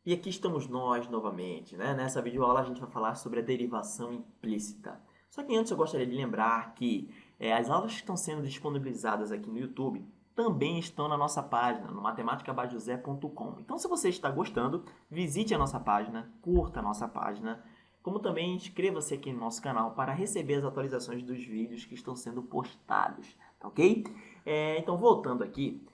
E aqui estamos nós novamente, né? Nessa videoaula a gente vai falar sobre a derivação implícita. Só que antes eu gostaria de lembrar que as aulas que estão sendo disponibilizadas aqui no YouTube também estão na nossa página, no matematicabajosé.com. Então, se você está gostando, visite a nossa página, curta a nossa página, como também inscreva-se aqui no nosso canal para receber as atualizações dos vídeos que estão sendo postados, tá ok? Então, voltando aqui,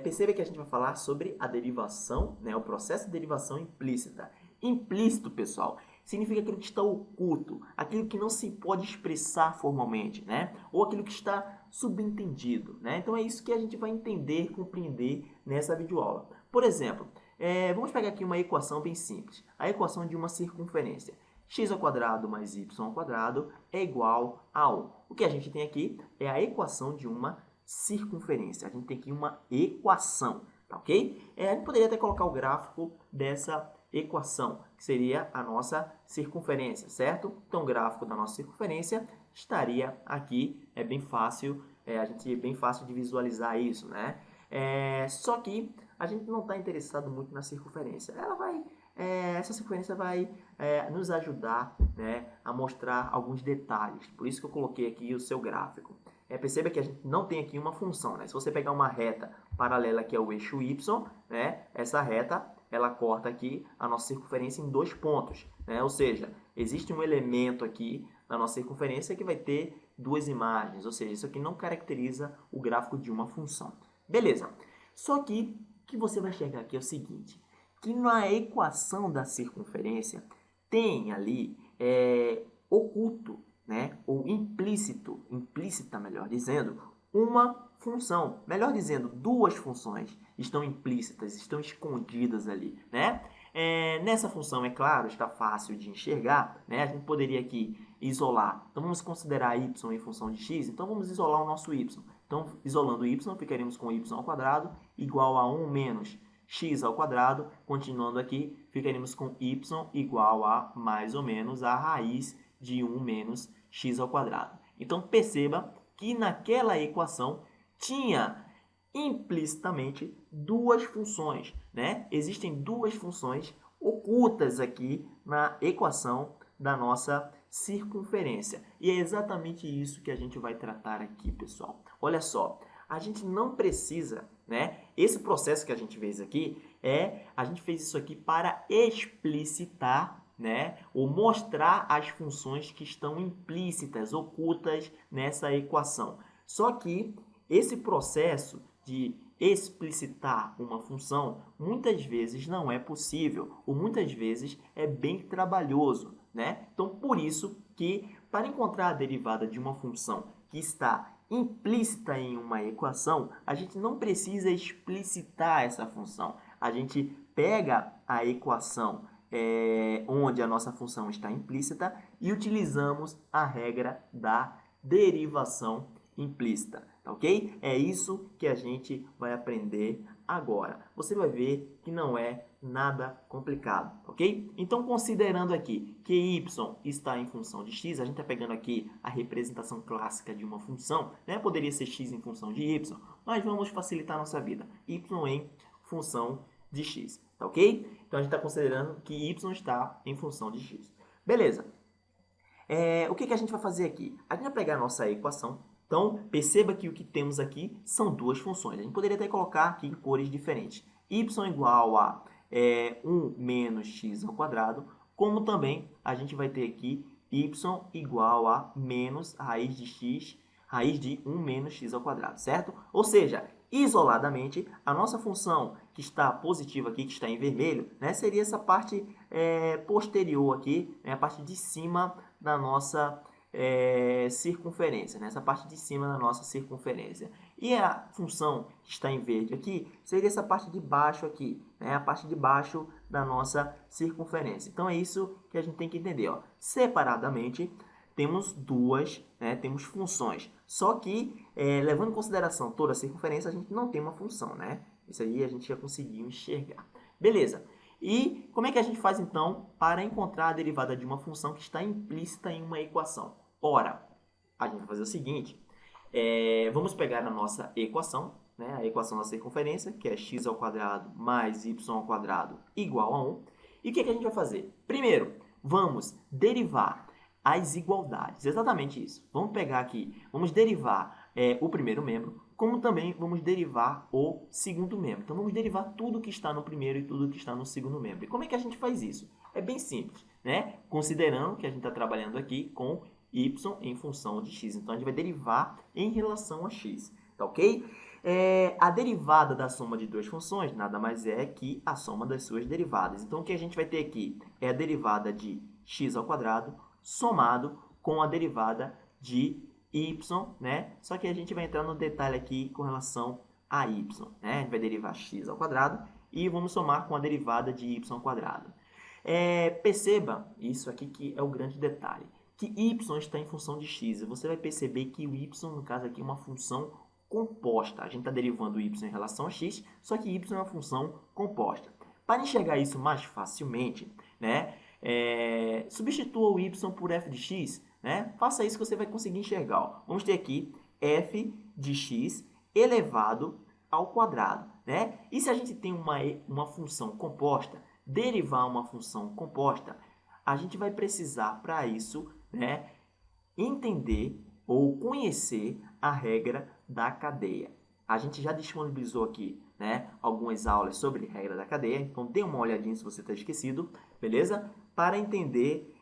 perceba que a gente vai falar sobre a derivação, né, o processo de derivação implícita. Implícito, pessoal, significa aquilo que está oculto, aquilo que não se pode expressar formalmente, né? Ou aquilo que está subentendido, né? Então é isso que a gente vai entender, compreender nessa videoaula. Por exemplo, vamos pegar aqui uma equação bem simples. A equação de uma circunferência. X ao quadrado mais y ao quadrado é igual a 1. O que a gente tem aqui é a equação de uma circunferência. A gente tem aqui uma equação, tá ok? A gente poderia até colocar o gráfico dessa equação, que seria a nossa circunferência, certo? Então, o gráfico da nossa circunferência estaria aqui. É bem fácil, bem fácil de visualizar isso, né? Só que a gente não está interessado muito na circunferência. Essa circunferência vai nos ajudar, né, a mostrar alguns detalhes. Por isso que eu coloquei aqui o seu gráfico. Perceba que a gente não tem aqui uma função, né? Se você pegar uma reta paralela que é o eixo y, né, essa reta ela corta aqui a nossa circunferência em dois pontos, né? Ou seja, existe um elemento aqui na nossa circunferência que vai ter duas imagens, ou seja, isso aqui não caracteriza o gráfico de uma função. Beleza. Só que o que você vai chegar aqui é o seguinte, que na equação da circunferência tem ali oculto, né, ou implícita, melhor dizendo, uma função. Melhor dizendo, duas funções estão implícitas, estão escondidas ali, né? Nessa função, é claro, está fácil de enxergar, né? A gente poderia aqui isolar. Então, vamos considerar y em função de x. Então, vamos isolar o nosso y. Então, isolando y, ficaremos com y ao quadrado igual a 1 menos x ao quadrado. Continuando aqui, ficaremos com y igual a mais ou menos a raiz de 1 menos x ao quadrado. Então, perceba que naquela equação tinha implicitamente duas funções, né? Existem duas funções ocultas aqui na equação da nossa circunferência. E é exatamente isso que a gente vai tratar aqui, pessoal. Olha só, a gente não precisa, né? Esse processo que a gente fez aqui, a gente fez isso aqui para explicitar, né, ou mostrar as funções que estão implícitas, ocultas nessa equação. Só que esse processo de explicitar uma função muitas vezes não é possível, ou muitas vezes é bem trabalhoso, né? Então, por isso que para encontrar a derivada de uma função que está implícita em uma equação, a gente não precisa explicitar essa função. A gente pega a equação onde a nossa função está implícita e utilizamos a regra da derivação implícita, tá ok? É isso que a gente vai aprender agora. Você vai ver que não é nada complicado, ok? Então, considerando aqui que y está em função de x, a gente está pegando aqui a representação clássica de uma função, né? Poderia ser x em função de y, mas vamos facilitar a nossa vida. Y em função de x, tá ok? Então, a gente está considerando que y está em função de x. Beleza. O que a gente vai fazer aqui? A gente vai pegar a nossa equação. Então, perceba que o que temos aqui são duas funções. A gente poderia até colocar aqui em cores diferentes. Y igual a 1 menos x ao quadrado, como também a gente vai ter aqui y igual a menos raiz de x, raiz de 1 menos x ao quadrado, certo? Ou seja, isoladamente, a nossa função que está positiva aqui, que está em vermelho, né, seria essa parte posterior aqui, né, a parte de cima da nossa circunferência, né, essa parte de cima da nossa circunferência. E a função que está em verde aqui seria essa parte de baixo aqui, né, a parte de baixo da nossa circunferência. Então é isso que a gente tem que entender, ó. Separadamente, temos temos funções. Só que, levando em consideração toda a circunferência, a gente não tem uma função, né? Isso aí a gente já conseguiu enxergar. Beleza. E como é que a gente faz, então, para encontrar a derivada de uma função que está implícita em uma equação? Ora, a gente vai fazer o seguinte. Vamos pegar a nossa equação, né? A equação da circunferência, que é x ao quadrado mais y ao quadrado igual a 1. E o que a gente vai fazer? Primeiro, vamos derivar as igualdades. Exatamente isso. Vamos pegar aqui, vamos derivar o primeiro membro, como também vamos derivar o segundo membro. Então, vamos derivar tudo que está no primeiro e tudo que está no segundo membro. E como é que a gente faz isso? É bem simples, né? Considerando que a gente está trabalhando aqui com y em função de x. Então, a gente vai derivar em relação a x, tá ok? A derivada da soma de duas funções nada mais é que a soma das suas derivadas. Então, o que a gente vai ter aqui é a derivada de x ao quadrado somado com a derivada de y, né? Só que a gente vai entrar no detalhe aqui com relação a y, né? A gente vai derivar x ao quadrado e vamos somar com a derivada de y ao quadrado. Perceba, isso aqui que é o grande detalhe, que y está em função de x. E você vai perceber que o y, no caso aqui, é uma função composta. A gente está derivando y em relação a x, só que y é uma função composta. Para enxergar isso mais facilmente, né? Substitua o y por f de x, né? Faça isso que você vai conseguir enxergar. Ó. Vamos ter aqui f de x elevado ao quadrado, né? E se a gente tem uma função composta, derivar uma função composta, a gente vai precisar para isso, né, entender ou conhecer a regra da cadeia. A gente já disponibilizou aqui, né, algumas aulas sobre regra da cadeia, então dê uma olhadinha se você está esquecido, beleza? Para entender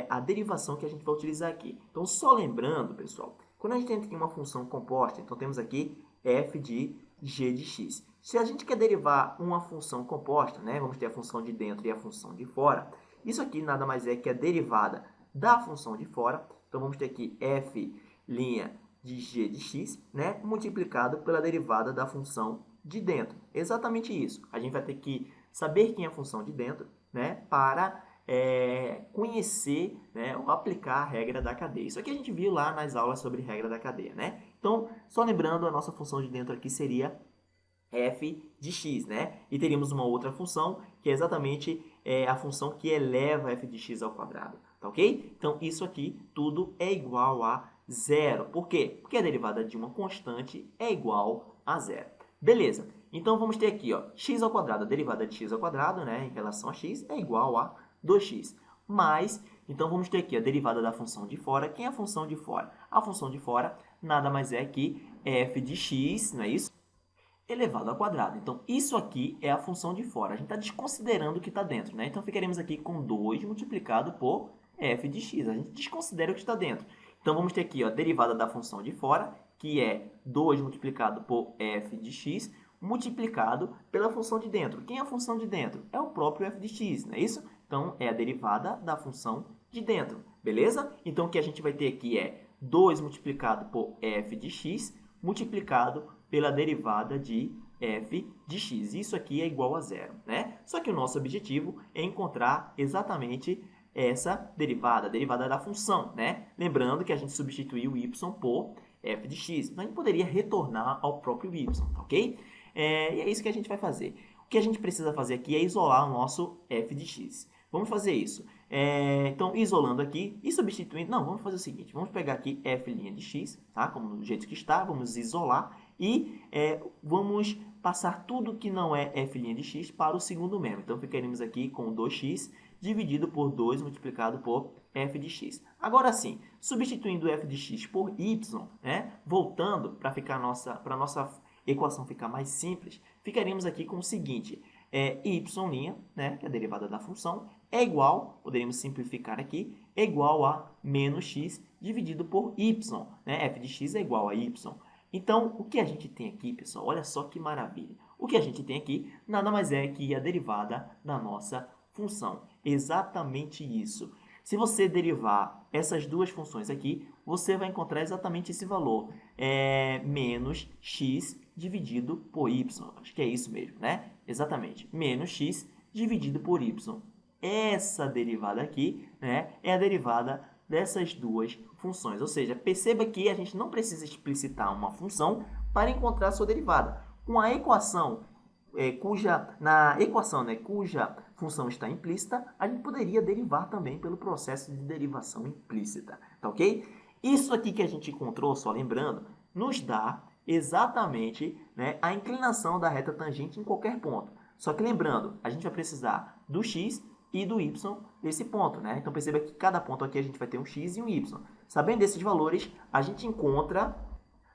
a derivação que a gente vai utilizar aqui. Então, só lembrando, pessoal, quando a gente tem aqui uma função composta, então temos aqui f de g de x. Se a gente quer derivar uma função composta, né, vamos ter a função de dentro e a função de fora, isso aqui nada mais é que a derivada da função de fora. Então, vamos ter aqui f' de g de x, né, multiplicado pela derivada da função de dentro. Exatamente isso. A gente vai ter que saber quem é a função de dentro, né, para conhecer, né, ou aplicar a regra da cadeia. Isso aqui a gente viu lá nas aulas sobre regra da cadeia, né? Então, só lembrando, a nossa função de dentro aqui seria f de x, né? E teríamos uma outra função, que é exatamente a função que eleva f de x ao quadrado, tá ok? Então, isso aqui tudo é igual a zero. Por quê? Porque a derivada de uma constante é igual a zero. Beleza. Então, vamos ter aqui, ó, x ao quadrado, a derivada de x ao quadrado, né, em relação a x, é igual a 2x. Mas, então, vamos ter aqui a derivada da função de fora. Quem é a função de fora? A função de fora nada mais é que f de x, não é isso? Elevado ao quadrado. Então, isso aqui é a função de fora. A gente está desconsiderando o que está dentro, né? Então, ficaremos aqui com 2 multiplicado por f de x. A gente desconsidera o que está dentro. Então, vamos ter aqui ó, a derivada da função de fora, que é 2 multiplicado por f de x, multiplicado pela função de dentro. Quem é a função de dentro? É o próprio f de x, não é isso? Então, é a derivada da função de dentro, beleza? Então, o que a gente vai ter aqui é 2 multiplicado por f de x, multiplicado pela derivada de f de x. Isso aqui é igual a zero, né? Só que o nosso objetivo é encontrar exatamente essa derivada, a derivada da função, né? Lembrando que a gente substituiu o y por f de x. Então, a gente poderia retornar ao próprio y, ok? E é isso que a gente vai fazer. O que a gente precisa fazer aqui é isolar o nosso f de x. Vamos fazer isso. Então, isolando aqui e substituindo... Não, vamos fazer o seguinte. Vamos pegar aqui f' de x, tá? Como do jeito que está. Vamos isolar e vamos passar tudo que não é f' de x para o segundo membro. Então, ficaremos aqui com 2x dividido por 2 multiplicado por f de x. Agora sim, substituindo f de x por y, né? Voltando para a nossa equação ficar mais simples, ficaríamos aqui com o seguinte, y', né, que é a derivada da função, é igual, poderíamos simplificar aqui, é igual a menos x dividido por y, né? F de x é igual a y. Então, o que a gente tem aqui, pessoal, olha só que maravilha. O que a gente tem aqui nada mais é que a derivada da nossa função. Exatamente isso. Se você derivar essas duas funções aqui, você vai encontrar exatamente esse valor. Menos x dividido por y. Acho que é isso mesmo, né? Exatamente. Menos x dividido por y. Essa derivada aqui, né, é a derivada dessas duas funções. Ou seja, perceba que a gente não precisa explicitar uma função para encontrar a sua derivada. Com a equação, cuja função está implícita, a gente poderia derivar também pelo processo de derivação implícita, tá ok? Isso aqui que a gente encontrou, só lembrando, nos dá exatamente, né, a inclinação da reta tangente em qualquer ponto. Só que lembrando, a gente vai precisar do x e do y desse ponto, né? Então perceba que cada ponto aqui a gente vai ter um x e um y. Sabendo desses valores, a gente encontra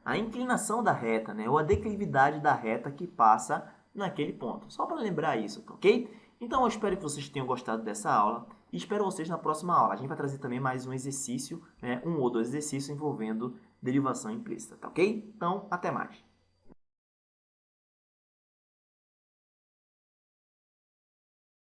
a inclinação da reta, né? Ou a declividade da reta que passa naquele ponto. Só para lembrar isso, ok? Então eu espero que vocês tenham gostado dessa aula e espero vocês na próxima aula. A gente vai trazer também mais um exercício, né? Um ou dois exercícios envolvendo derivação implícita, tá ok? Então, até mais.